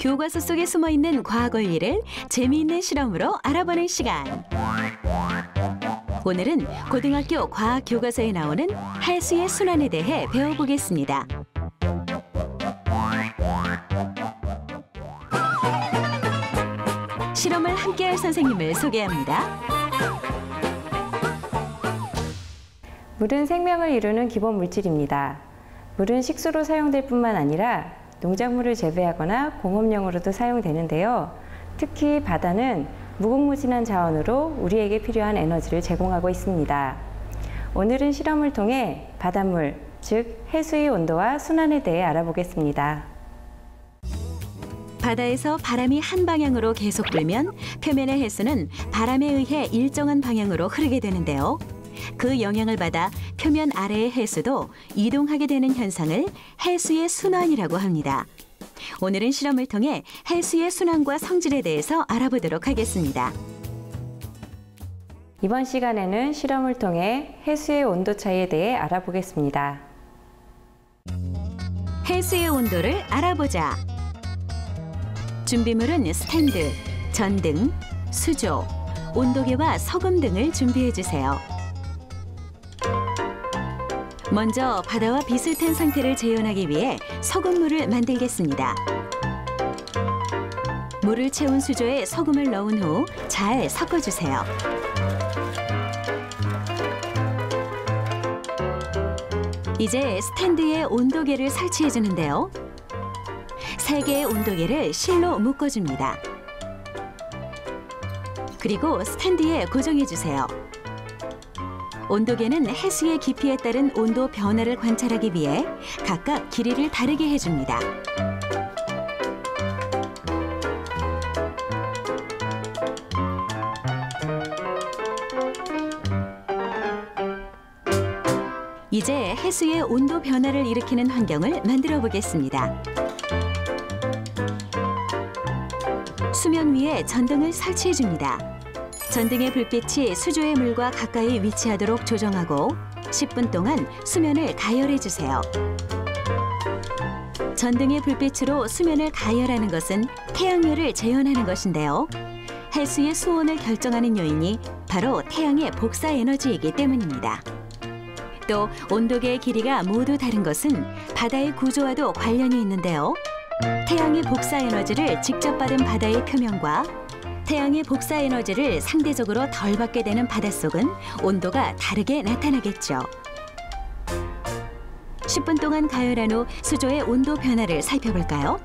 교과서 속에 숨어있는 과학 원리를 재미있는 실험으로 알아보는 시간. 오늘은 고등학교 과학 교과서에 나오는 해수의 순환에 대해 배워보겠습니다. 실험을 함께할 선생님을 소개합니다. 물은 생명을 이루는 기본 물질입니다. 물은 식수로 사용될 뿐만 아니라 농작물을 재배하거나 공업용으로도 사용되는데요. 특히 바다는 무궁무진한 자원으로 우리에게 필요한 에너지를 제공하고 있습니다. 오늘은 실험을 통해 바닷물, 즉 해수의 온도와 순환에 대해 알아보겠습니다. 바다에서 바람이 한 방향으로 계속 불면 표면의 해수는 바람에 의해 일정한 방향으로 흐르게 되는데요. 그 영향을 받아 표면 아래의 해수도 이동하게 되는 현상을 해수의 순환이라고 합니다. 오늘은 실험을 통해 해수의 순환과 성질에 대해서 알아보도록 하겠습니다. 이번 시간에는 실험을 통해 해수의 온도 차이에 대해 알아보겠습니다. 해수의 온도를 알아보자. 준비물은 스탠드, 전등, 수조, 온도계와 소금 등을 준비해 주세요. 먼저 바다와 비슷한 상태를 재현하기 위해 소금물을 만들겠습니다. 물을 채운 수조에 소금을 넣은 후 잘 섞어주세요. 이제 스탠드에 온도계를 설치해 주는데요. 3개의 온도계를 실로 묶어줍니다. 그리고 스탠드에 고정해 주세요. 온도계는 해수의 깊이에 따른 온도 변화를 관찰하기 위해 각각 길이를 다르게 해줍니다. 이제 해수의 온도 변화를 일으키는 환경을 만들어 보겠습니다. 수면 위에 전등을 설치해 줍니다. 전등의 불빛이 수조의 물과 가까이 위치하도록 조정하고 10분 동안 수면을 가열해 주세요. 전등의 불빛으로 수면을 가열하는 것은 태양열을 재현하는 것인데요. 해수의 수온을 결정하는 요인이 바로 태양의 복사 에너지이기 때문입니다. 또 온도계의 길이가 모두 다른 것은 바다의 구조와도 관련이 있는데요. 태양의 복사 에너지를 직접 받은 바다의 표면과 태양의 복사 에너지를 상대적으로 덜 받게 되는 바닷속은 온도가 다르게 나타나겠죠. 10분 동안 가열한 후 수조의 온도 변화를 살펴볼까요?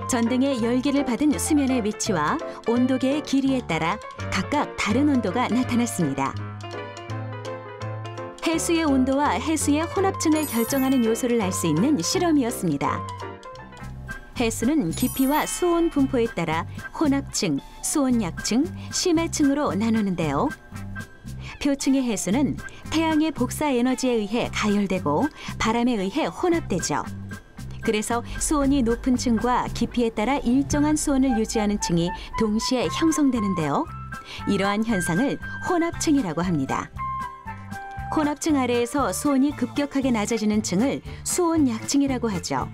전등의 열기를 받은 수면의 위치와 온도계의 길이에 따라 각각 다른 온도가 나타났습니다. 해수의 온도와 해수의 혼합층을 결정하는 요소를 알 수 있는 실험이었습니다. 해수는 깊이와 수온 분포에 따라 혼합층, 수온 약층, 심해층으로 나누는데요. 표층의 해수는 태양의 복사 에너지에 의해 가열되고 바람에 의해 혼합되죠. 그래서 수온이 높은 층과 깊이에 따라 일정한 수온을 유지하는 층이 동시에 형성되는데요. 이러한 현상을 혼합층이라고 합니다. 혼합층 아래에서 수온이 급격하게 낮아지는 층을 수온 약층이라고 하죠.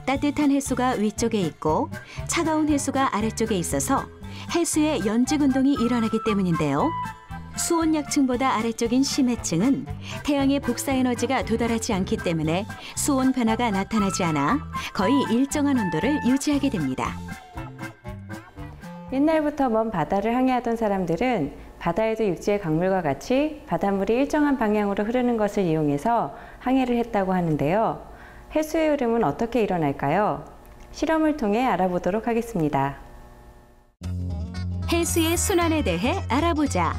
따뜻한 해수가 위쪽에 있고 차가운 해수가 아래쪽에 있어서 해수의 연직 운동이 일어나기 때문인데요. 수온 약층보다 아래쪽인 심해층은 태양의 복사 에너지가 도달하지 않기 때문에 수온 변화가 나타나지 않아 거의 일정한 온도를 유지하게 됩니다. 옛날부터 먼 바다를 항해하던 사람들은 바다에도 육지의 강물과 같이 바닷물이 일정한 방향으로 흐르는 것을 이용해서 항해를 했다고 하는데요. 해수의 흐름은 어떻게 일어날까요? 실험을 통해 알아보도록 하겠습니다. 해수의 순환에 대해 알아보자.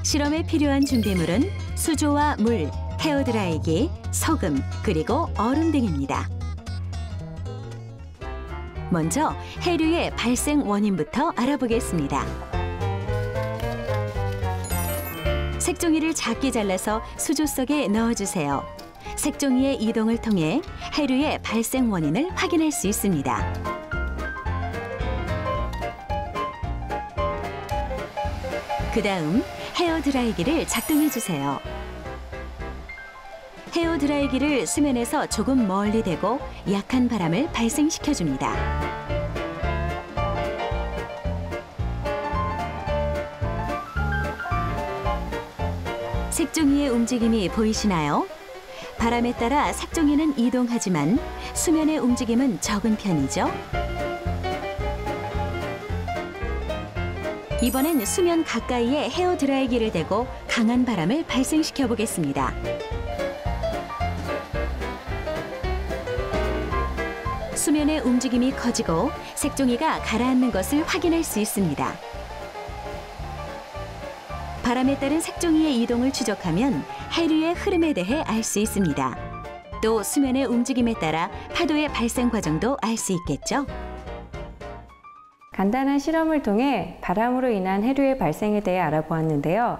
실험에 필요한 준비물은 수조와 물, 헤어드라이기, 소금, 그리고 얼음 등입니다. 먼저 해류의 발생 원인부터 알아보겠습니다. 색종이를 작게 잘라서 수조 속에 넣어주세요. 색종이의 이동을 통해 해류의 발생 원인을 확인할 수 있습니다. 그 다음 헤어드라이기를 작동해 주세요. 헤어 드라이기를 수면에서 조금 멀리 대고 약한 바람을 발생시켜줍니다. 색종이의 움직임이 보이시나요? 바람에 따라 색종이는 이동하지만 수면의 움직임은 적은 편이죠. 이번엔 수면 가까이에 헤어 드라이기를 대고 강한 바람을 발생시켜 보겠습니다. 수면의 움직임이 커지고 색종이가 가라앉는 것을 확인할 수 있습니다. 바람에 따른 색종이의 이동을 추적하면 해류의 흐름에 대해 알 수 있습니다. 또 수면의 움직임에 따라 파도의 발생 과정도 알 수 있겠죠. 간단한 실험을 통해 바람으로 인한 해류의 발생에 대해 알아보았는데요.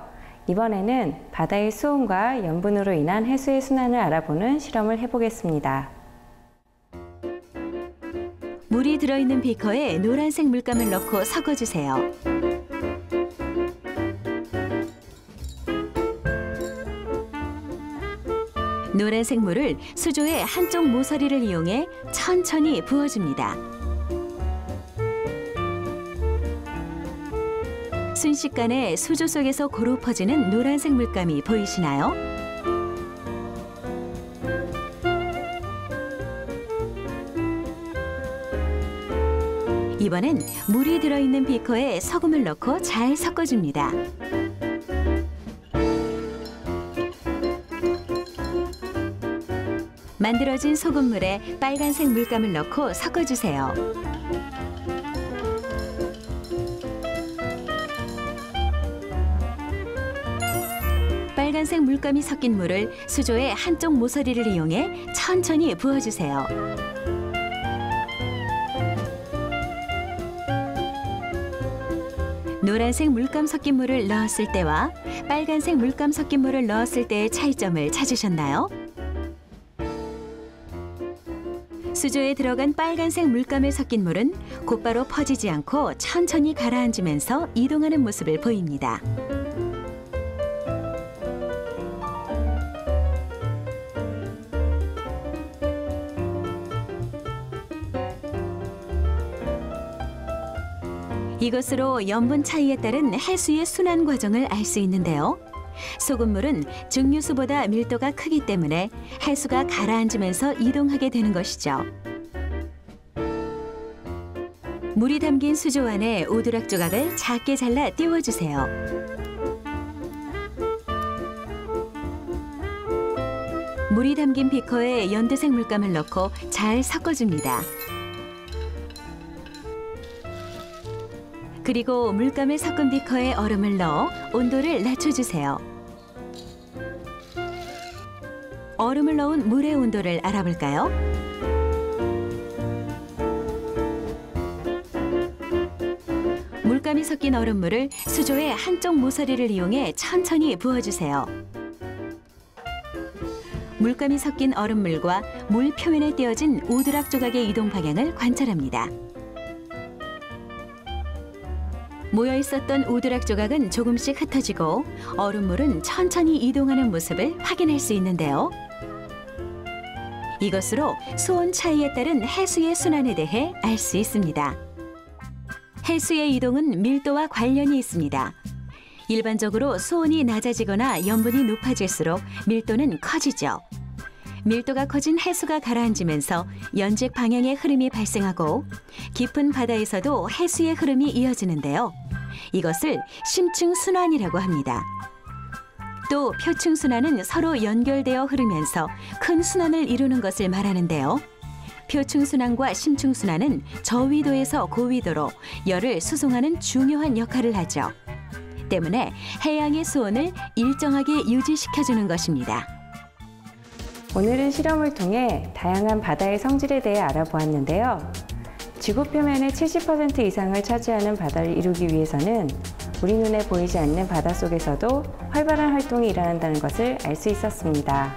이번에는 바다의 수온과 염분으로 인한 해수의 순환을 알아보는 실험을 해보겠습니다. 물이 들어있는 비커에 노란색 물감을 넣고 섞어주세요. 노란색 물을 수조의 한쪽 모서리를 이용해 천천히 부어줍니다. 순식간에 수조 속에서 고루 퍼지는 노란색 물감이 보이시나요? 이번엔 물이 들어있는 비커에 소금을 넣고 잘 섞어줍니다. 만들어진 소금물에 빨간색 물감을 넣고 섞어주세요. 빨간색 물감이 섞인 물을 수조의 한쪽 모서리를 이용해 천천히 부어주세요. 노란색 물감 섞인 물을 넣었을 때와 빨간색 물감 섞인 물을 넣었을 때의 차이점을 찾으셨나요? 수조에 들어간 빨간색 물감을 섞인 물은 곧바로 퍼지지 않고 천천히 가라앉으면서 이동하는 모습을 보입니다. 이것으로 염분 차이에 따른 해수의 순환 과정을 알 수 있는데요. 소금물은 증류수보다 밀도가 크기 때문에 해수가 가라앉으면서 이동하게 되는 것이죠. 물이 담긴 수조 안에 오두락 조각을 작게 잘라 띄워주세요. 물이 담긴 비커에 연두색 물감을 넣고 잘 섞어줍니다. 그리고 물감을 섞은 비커에 얼음을 넣어 온도를 낮춰주세요. 얼음을 넣은 물의 온도를 알아볼까요? 물감이 섞인 얼음물을 수조의 한쪽 모서리를 이용해 천천히 부어주세요. 물감이 섞인 얼음물과 물 표면에 띄어진 오두락 조각의 이동 방향을 관찰합니다. 모여 있었던 오두락 조각은 조금씩 흩어지고 얼음물은 천천히 이동하는 모습을 확인할 수 있는데요. 이것으로 수온 차이에 따른 해수의 순환에 대해 알 수 있습니다. 해수의 이동은 밀도와 관련이 있습니다. 일반적으로 수온이 낮아지거나 염분이 높아질수록 밀도는 커지죠. 밀도가 커진 해수가 가라앉으면서 연직 방향의 흐름이 발생하고 깊은 바다에서도 해수의 흐름이 이어지는데요. 이것을 심층순환이라고 합니다. 또 표층순환은 서로 연결되어 흐르면서 큰 순환을 이루는 것을 말하는데요. 표층순환과 심층순환은 저위도에서 고위도로 열을 수송하는 중요한 역할을 하죠. 때문에 해양의 수온을 일정하게 유지시켜주는 것입니다. 오늘은 실험을 통해 다양한 바다의 성질에 대해 알아보았는데요. 지구 표면의 70% 이상을 차지하는 바다를 이루기 위해서는 우리 눈에 보이지 않는 바다 속에서도 활발한 활동이 일어난다는 것을 알 수 있었습니다.